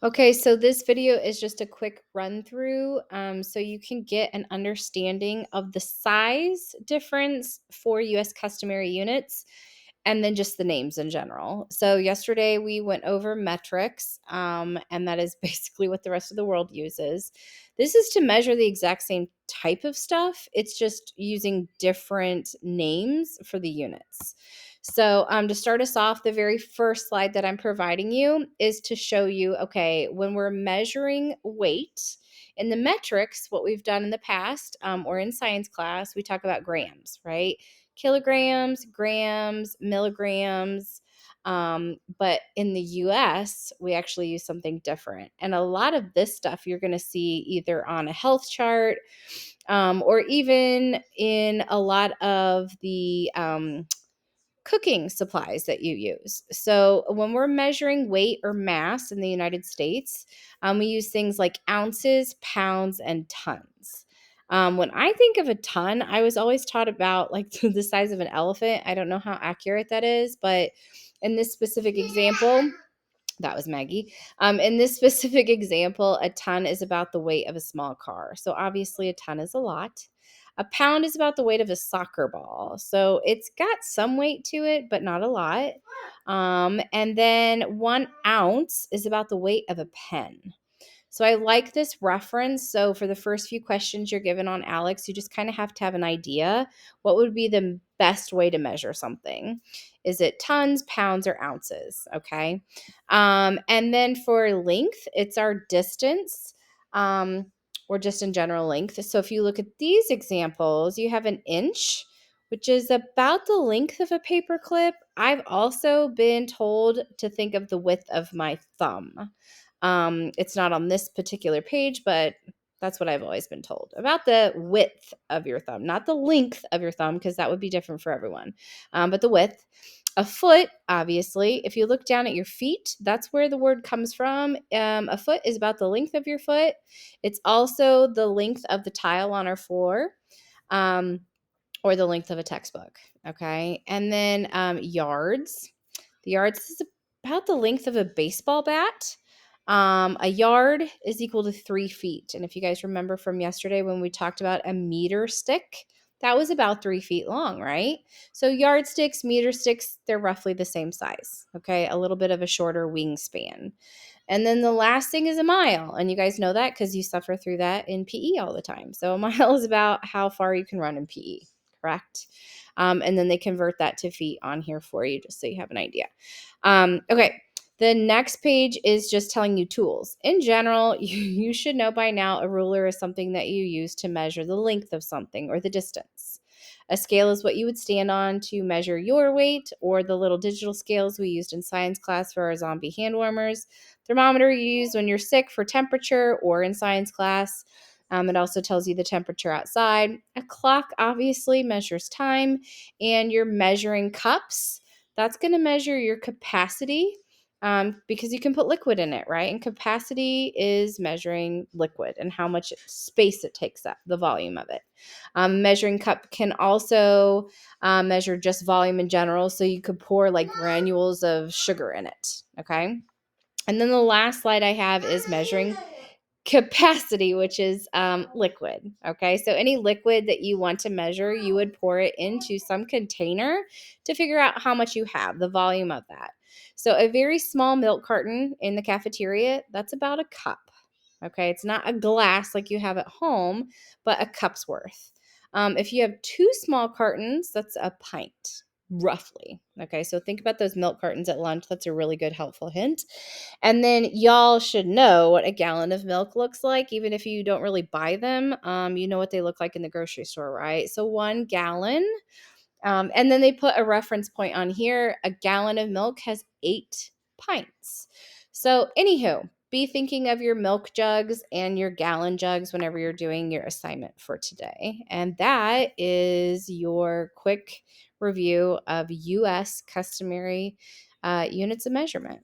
Okay, so this video is just a quick run through so you can get an understanding of the size difference for US customary units and then just the names in general. So, yesterday we went over metrics, and that is basically what the rest of the world uses. This is to measure the exact same type of stuff, it's just using different names for the units. So, to start us off, the very first slide that I'm providing you is to show you okay, when we're measuring weight in the metrics, what we've done in the past or in science class, we talk about grams, right? Kilograms, grams, milligrams. But in the US, we actually use something different. And a lot of this stuff you're going to see either on a health chart or even in a lot of the cooking supplies that you use. So, when we're measuring weight or mass in the United States, we use things like ounces, pounds, and tons. When I think of a ton, I was always taught about like the size of an elephant. I don't know how accurate that is, but in this specific example, that was Maggie. In this specific example, a ton is about the weight of a small car. So obviously, a ton is a lot. A pound is about the weight of a soccer ball. So it's got some weight to it, but not a lot. And then 1 ounce is about the weight of a pen. So I like this reference. So for the first few questions you're given on Alex, you just kind of have to have an idea what would be the best way to measure something. Is it tons, pounds, or ounces? Okay. And then for length, it's our distance or just in general length. So if you look at these examples, you have an inch, which is about the length of a paper clip. I've also been told to think of the width of my thumb. It's not on this particular page, but that's what I've always been told about the width of your thumb, not the length of your thumb, because that would be different for everyone, but the width. A foot, obviously, if you look down at your feet, that's where the word comes from. A foot is about the length of your foot. It's also the length of the tile on our floor. Or the length of a textbook. Okay. And then yards. The yards is about the length of a baseball bat. A yard is equal to 3 feet. And if you guys remember from yesterday when we talked about a meter stick, that was about 3 feet long, right? So yardsticks, meter sticks, they're roughly the same size. Okay. A little bit of a shorter wingspan. And then the last thing is a mile. And you guys know that because you suffer through that in PE all the time. So a mile is about how far you can run in PE, correct? And then they convert that to feet on here for you just so you have an idea. Okay. The next page is just telling you tools. In general, you should know by now a ruler is something that you use to measure the length of something or the distance. A scale is what you would stand on to measure your weight, or the little digital scales we used in science class for our zombie hand warmers. Thermometer you use when you're sick for temperature or in science class. It also tells you the temperature outside. A clock obviously measures time, and your measuring cups, that's going to measure your capacity because you can put liquid in it, right? And capacity is measuring liquid and how much space it takes up, the volume of it. Measuring cup can also measure just volume in general. So you could pour like granules of sugar in it, okay? And then the last slide I have is measuring capacity, which is liquid. Okay, so any liquid that you want to measure, you would pour it into some container to figure out how much you have, the volume of that. So a very small milk carton in the cafeteria, that's about a cup. Okay, it's not a glass like you have at home, but a cup's worth. If you have two small cartons, that's a pint, roughly. Okay, so think about those milk cartons at lunch. That's a really good, helpful hint. And then y'all should know what a gallon of milk looks like, even if you don't really buy them. You know what they look like in the grocery store, right? So 1 gallon. And then they put a reference point on here. A gallon of milk has 8 pints. So, anywho, be thinking of your milk jugs and your gallon jugs whenever you're doing your assignment for today. And that is your quick review of US customary units of measurement.